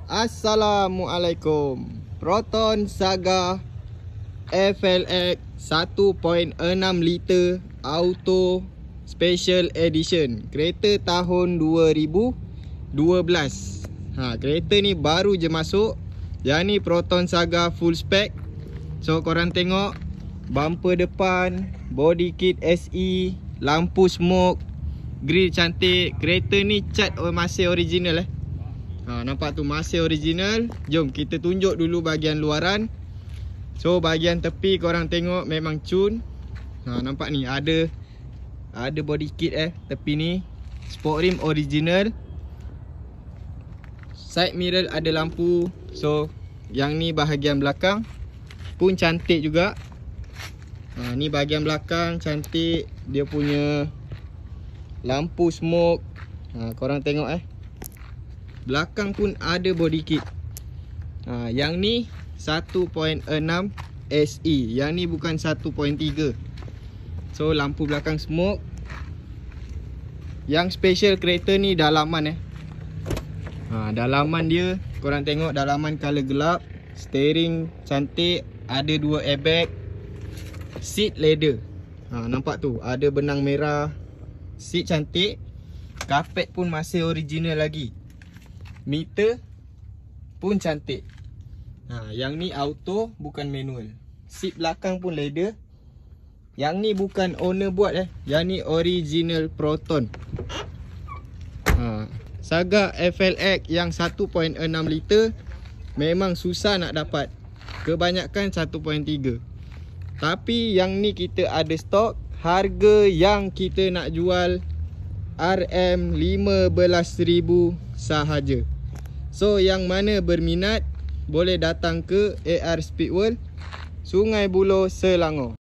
Assalamualaikum. Proton Saga FLX 1.6 liter Auto Special Edition. Kereta tahun 2012. Kereta ni baru je masuk. Yang ni Proton Saga full spec. So korang tengok bumper depan, body kit SE, lampu smoke, grill cantik. Kereta ni cat masih original nampak tu masih original. Jom kita tunjuk dulu bahagian luaran. So bahagian tepi korang tengok memang cun. Nampak ni ada body kit tepi ni. Sport rim original. Side mirror ada lampu. So yang ni bahagian belakang pun cantik juga. Ni bahagian belakang cantik. Dia punya lampu smoke. Korang tengok belakang pun ada body kit. Yang ni 1.6 SE. Yang ni bukan 1.3. So lampu belakang smoke. Yang special kereta ni dalaman dalaman dia korang tengok, dalaman color gelap. Steering cantik. Ada 2 airbag. Seat leather. Nampak tu ada benang merah. Seat cantik. Karpet pun masih original lagi. Meter pun cantik. Yang ni auto bukan manual. Seat belakang pun leather. Yang ni bukan owner buat Yang ni original Proton. Saga FLX yang 1.6 liter memang susah nak dapat. Kebanyakan 1.3. Tapi yang ni kita ada stok. Harga yang kita nak jual RM15,000 sahaja. So yang mana berminat boleh datang ke AR Speedworld, Sungai Buloh, Selangor.